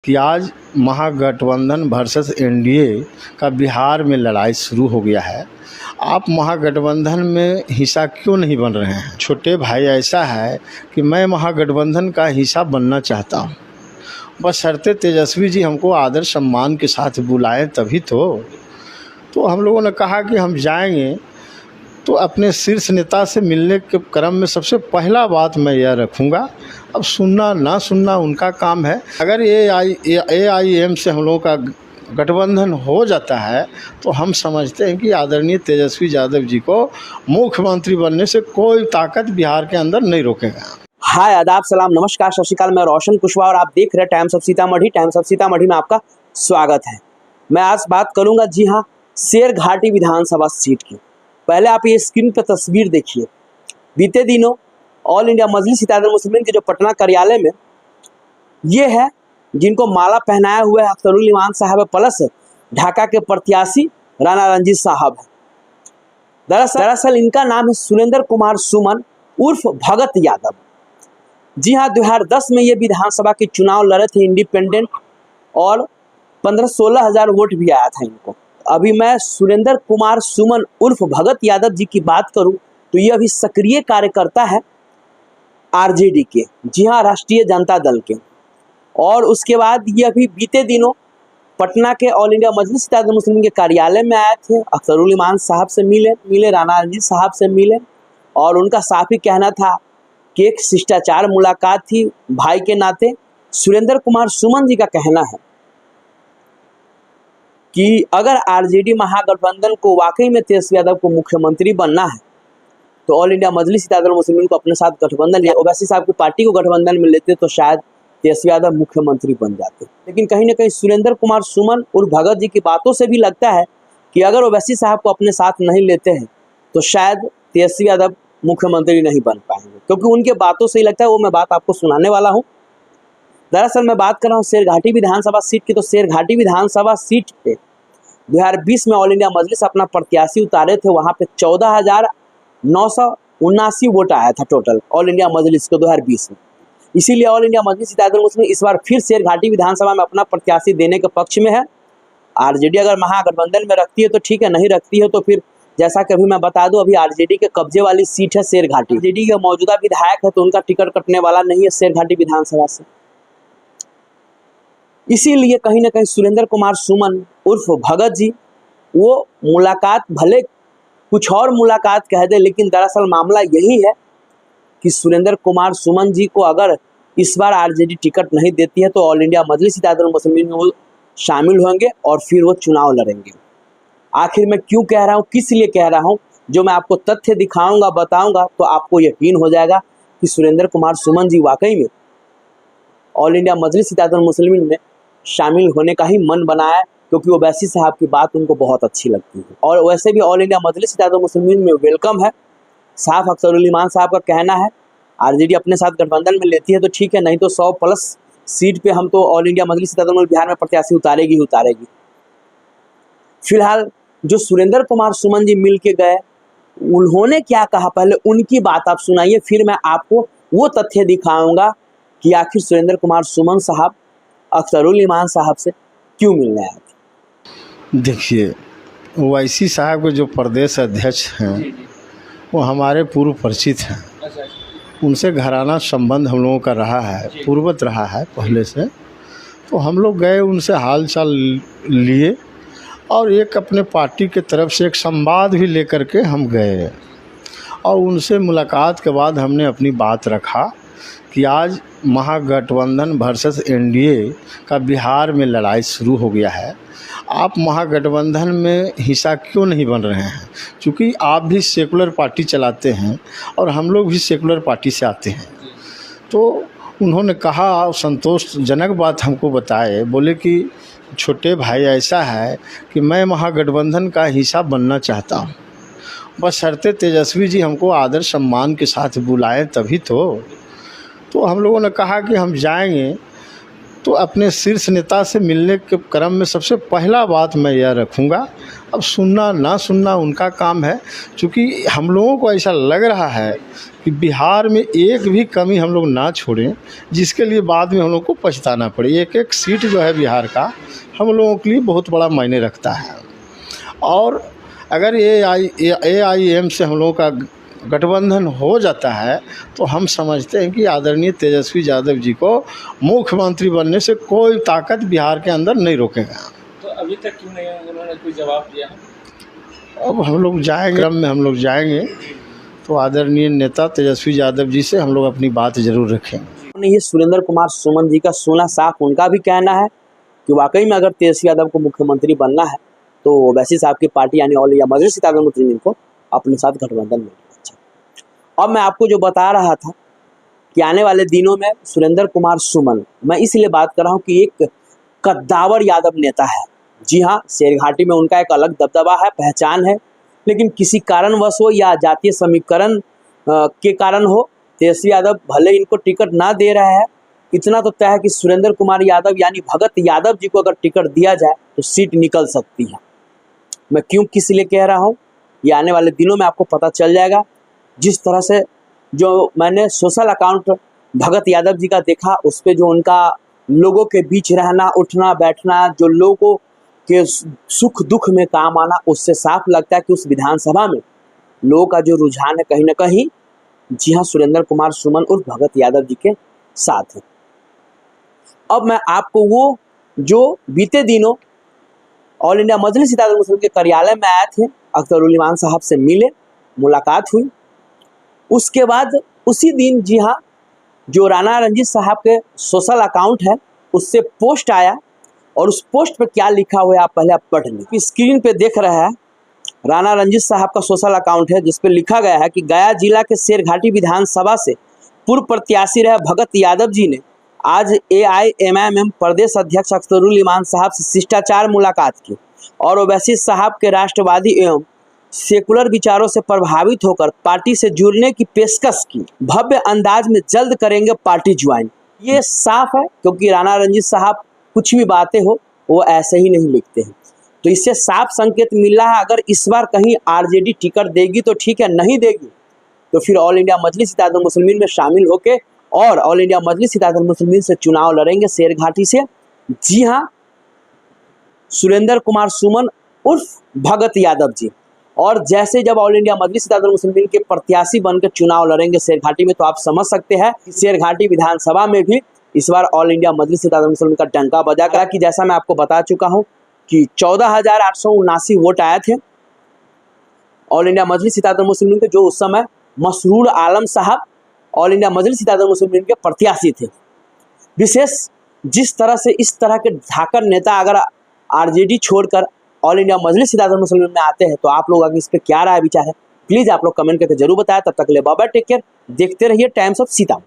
कि आज महागठबंधन versus NDA का बिहार में लड़ाई शुरू हो गया है। आप महागठबंधन में हिस्सा क्यों नहीं बन रहे हैं? छोटे भाई, ऐसा है कि मैं महागठबंधन का हिस्सा बनना चाहता हूं, बशर्ते तेजस्वी जी हमको आदर सम्मान के साथ बुलाएं तभी तो हम लोगों ने कहा कि हम जाएंगे तो अपने शीर्ष नेता से मिलने के क्रम में सबसे पहला बात मैं यह रखूँगा। अब सुनना ना सुनना उनका काम है। अगर AIM से हम लोगों का गठबंधन हो जाता है तो हम समझते हैं कि आदरणीय तेजस्वी यादव जी को मुख्यमंत्री बनने से कोई ताकत बिहार के अंदर नहीं रोकेगा। हाय, आदाब, सलाम, नमस्कार, सत श्री अकाल। मैं रोशन कुशवाहा और आप देख रहे हैं times of Sitamarhi. Times of Sitamarhi में आपका स्वागत है। मैं आज बात करूंगा, जी हाँ, शेरघाटी विधानसभा सीट की। पहले आप ये स्क्रीन पर तस्वीर देखिए। बीते दिनों ऑल इंडिया मजलिस इत्तेहादुल मुस्लिमीन के जो पटना कार्यालय में ये है, जिनको माला पहनाया हुआ है अख्तरुल इमान साहब प्लस ढाका के प्रत्याशी राणा रंजीत साहब है। दरअसल इनका नाम है सुरेंद्र कुमार सुमन उर्फ भगत यादव। जी हाँ, 2010 में ये विधानसभा के चुनाव लड़े थे इंडिपेंडेंट और 15-16 हज़ार वोट भी आया था इनको। अभी मैं सुरेंद्र कुमार सुमन उर्फ भगत यादव जी की बात करूं तो ये अभी सक्रिय कार्यकर्ता है आरजेडी के, जी हाँ, राष्ट्रीय जनता दल के। और उसके बाद ये अभी बीते दिनों पटना के ऑल इंडिया मजलिस इत्तेहादुल मुस्लिमीन के कार्यालय में आए थे। अख्तरुल इमान साहब से मिले, राणा रंजीत साहब से मिले और उनका साफ ही कहना था कि एक शिष्टाचार मुलाकात थी भाई के नाते। सुरेंद्र कुमार सुमन जी का कहना है कि अगर आरजेडी महागठबंधन को वाकई में तेजस्वी यादव को मुख्यमंत्री बनना है तो ऑल इंडिया मजलिस इत्तेहादुल मुस्लिमीन को अपने साथ गठबंधन या ओवैसी साहब की पार्टी को गठबंधन में लेते तो शायद तेजस्वी यादव मुख्यमंत्री बन जाते। लेकिन कहीं ना कहीं सुरेंद्र कुमार सुमन और भगत जी की बातों से भी लगता है कि अगर ओवैसी साहब को अपने साथ नहीं लेते हैं तो शायद तेजस्वी यादव मुख्यमंत्री नहीं बन पाएंगे, क्योंकि उनके बातों से ही लगता है। वो मैं बात आपको सुनाने वाला हूँ। दरअसल मैं बात कर रहा हूँ शेरघाटी विधानसभा सीट की। तो शेरघाटी विधानसभा सीट पे 2020 में ऑल इंडिया मजलिस अपना प्रत्याशी उतारे थे। वहाँ पे 14,979 वोट आया था टोटल ऑल इंडिया मजलिस को 2020 में। इसीलिए ऑल इंडिया मजलिस इत्तेहादुल मुस्लिमीन इस बार फिर शेरघाटी विधानसभा में अपना प्रत्याशी देने के पक्ष में है। आरजेडी अगर महागठबंधन में रखती है तो ठीक है, नहीं रखती है तो फिर जैसा कि अभी मैं बता दूं, अभी आरजेडी के कब्जे वाली सीट है शेरघाटी। आरजेडी के मौजूदा विधायक है तो उनका टिकट कटने वाला नहीं है शेरघाटी विधानसभा से। इसीलिए कहीं ना कहीं सुरेंद्र कुमार सुमन उर्फ भगत जी वो मुलाकात, भले कुछ और मुलाकात कह दे, लेकिन दरअसल मामला यही है कि सुरेंद्र कुमार सुमन जी को अगर इस बार आरजेडी टिकट नहीं देती है तो ऑल इंडिया मजलिस इत्तेहादुल मुस्लिमीन में वो शामिल होंगे और फिर वो चुनाव लड़ेंगे। आखिर मैं क्यों कह रहा हूँ, किस लिए कह रहा हूँ, जो मैं आपको तथ्य दिखाऊंगा, बताऊंगा तो आपको यकीन हो जाएगा कि सुरेंद्र कुमार सुमन जी वाकई में ऑल इंडिया मजलिस इत्तेहादुल मुस्लिमीन में शामिल होने का ही मन बनाया, क्योंकि ओवैसी साहब की बात उनको बहुत अच्छी लगती है। और वैसे भी ऑल इंडिया मजलिस इत्तेहादुल मुस्लिमीन में वेलकम है। साफ अख्तरुल इमान साहब का कहना है आरजेडी अपने साथ गठबंधन में लेती है तो ठीक है, नहीं तो 100+ सीट पे हम तो ऑल इंडिया मजलिस इत्तेहादुल मुस्लिमीन बिहार में प्रत्याशी उतारेगी ही उतारेगी। फिलहाल जो सुरेंद्र कुमार सुमन जी मिल के गए, उन्होंने क्या कहा, पहले उनकी बात आप सुनाइए, फिर मैं आपको वो तथ्य दिखाऊंगा कि आखिर सुरेंद्र कुमार सुमन साहब अख्तरुल इमान साहब से क्यों मिलने आए थे। देखिए, ओवैसी साहब के जो प्रदेश अध्यक्ष हैं वो हमारे पूर्व परिचित हैं। उनसे घराना संबंध हम लोगों का रहा है, पूर्वत रहा है पहले से। तो हम लोग गए, उनसे हाल चाल लिए और एक अपने पार्टी के तरफ से एक संवाद भी लेकर के हम गए। और उनसे मुलाकात के बाद हमने अपनी बात रखा कि आज महागठबंधन वर्सेस एनडीए का बिहार में लड़ाई शुरू हो गया है। आप महागठबंधन में हिस्सा क्यों नहीं बन रहे हैं? क्योंकि आप भी सेकुलर पार्टी चलाते हैं और हम लोग भी सेकुलर पार्टी से आते हैं। तो उन्होंने कहा, संतोषजनक बात हमको बताए, बोले कि छोटे भाई, ऐसा है कि मैं महागठबंधन का हिस्सा बनना चाहता हूं, बशर्ते तेजस्वी जी हमको आदर सम्मान के साथ बुलाएं तभी तो हम लोगों ने कहा कि हम जाएंगे तो अपने शीर्ष नेता से मिलने के क्रम में सबसे पहला बात मैं यह रखूँगा, अब सुनना ना सुनना उनका काम है, क्योंकि हम लोगों को ऐसा लग रहा है कि बिहार में एक भी कमी हम लोग ना छोड़ें जिसके लिए बाद में हम लोग को पछताना पड़े। एक एक सीट जो है बिहार का हम लोगों के लिए बहुत बड़ा मायने रखता है। और अगर AIM से हम लोगों का गठबंधन हो जाता है तो हम समझते हैं कि आदरणीय तेजस्वी यादव जी को मुख्यमंत्री बनने से कोई ताकत बिहार के अंदर नहीं रोकेगा। तो अभी तक क्यों नहीं उन्होंने कोई जवाब दिया? अब हम लोग जाएंगे, क्रम में हम लोग जाएंगे तो आदरणीय नेता तेजस्वी यादव जी से हम लोग अपनी बात ज़रूर रखेंगे। ये सुरेंद्र कुमार सुमन जी का सुना साफ उनका भी कहना है कि वाकई में अगर तेजस्वी यादव को मुख्यमंत्री बनना है तो ओवैसी साहब की पार्टी यानी ऑल इंडिया मजलिस-ए-इत्तेहादुल मुस्लिमीन को अपने साथ गठबंधन में। अच्छा, अब मैं आपको जो बता रहा था कि आने वाले दिनों में सुरेंद्र कुमार सुमन, मैं इसलिए बात कर रहा हूँ कि एक कद्दावर यादव नेता है। जी हाँ, शेरघाटी में उनका एक अलग दबदबा है, पहचान है, लेकिन किसी कारणवश हो या जातीय समीकरण के कारण हो, तेजस्वी यादव भले इनको टिकट ना दे रहा है, इतना तो तय है कि सुरेंद्र कुमार यादव यानी भगत यादव जी को अगर टिकट दिया जाए तो सीट निकल सकती है। मैं क्यों किस लिए कह रहा हूँ, ये आने वाले दिनों में आपको पता चल जाएगा। जिस तरह से जो मैंने सोशल अकाउंट भगत यादव जी का देखा, उस पर जो उनका लोगों के बीच रहना, उठना बैठना, जो लोगों के सुख दुख में काम आना, उससे साफ लगता है कि उस विधानसभा में लोगों का जो रुझान है कहीं ना कहीं, जी हाँ, सुरेंद्र कुमार सुमन उर्फ भगत यादव जी के साथ है। अब मैं आपको वो जो बीते दिनों ऑल इंडिया मजलिस-ए-इत्तेहादुल मुस्लिमीन के कार्यालय में आए थे, अख्तरुल इमान साहब से मिले, मुलाकात हुई। उसके बाद उसी दिन जी हाँ, जो राणा रंजीत साहब के सोशल अकाउंट है उससे पोस्ट आया, और उस पोस्ट पे क्या लिखा हुआ है आप पहले पढ़ लीजिए। स्क्रीन पे देख रहे हैं, राणा रंजीत साहब का सोशल अकाउंट है जिस पे लिखा गया है कि गया जिला के शेरघाटी विधानसभा से पूर्व प्रत्याशी रहे भगत यादव जी ने आज AIMM प्रदेश अध्यक्ष अख्तरुल इमान साहब से शिष्टाचार मुलाकात की और ओवैसी साहब के राष्ट्रवादी एवं सेकुलर विचारों से प्रभावित होकर पार्टी से जुड़ने की पेशकश की। भव्य अंदाज में जल्द करेंगे पार्टी ज्वाइन। ये साफ है, क्योंकि राणा रंजीत साहब कुछ भी बातें हो वो ऐसे ही नहीं लिखते हैं। तो इससे साफ संकेत मिल रहा है, अगर इस बार कहीं RJD टिकट देगी तो ठीक है, नहीं देगी तो फिर ऑल इंडिया मजलिस-ए-इत्तेहादुल मुस्लिमीन में शामिल होके और ऑल इंडिया मजलिस-ए-इत्तेहादुल मुस्लिमीन से चुनाव लड़ेंगे शेरघाटी से। जी हाँ, सुरेंद्र कुमार सुमन उर्फ भगत यादव जी। और जैसे जब ऑल इंडिया मजलिस-ए-इत्तेहादुल मुस्लिमीन के प्रत्याशी बनकर चुनाव लड़ेंगे शेरघाटी में, तो आप समझ सकते हैं कि शेरघाटी विधानसभा में भी इस बार ऑल इंडिया मजलिस-ए-इत्तेहादुल मुस्लिमीन का डंका बजा कर, कि जैसा मैं आपको बता चुका हूं कि 14,879 वोट आए थे ऑल इंडिया मजलिस-ए-इत्तेहादुल मुस्लिमीन के, जो उस समय मसरूर आलम साहब ऑल इंडिया मजलिस-ए-इत्तेहादुल मुस्लिमीन के प्रत्याशी थे। विशेष जिस तरह से इस तरह के धाकड़ नेता अगर RJD छोड़कर ऑल इंडिया मजलिस-ए-इत्तेहादुल मुस्लिमीन में आते हैं तो आप लोग अगर इस पर क्या राय विचार है, प्लीज़ आप लोग कमेंट करके जरूर बताएं। तब तक के लिए बाय बाय, टेक केयर, देखते रहिए टाइम्स ऑफ सीतामढ़ी।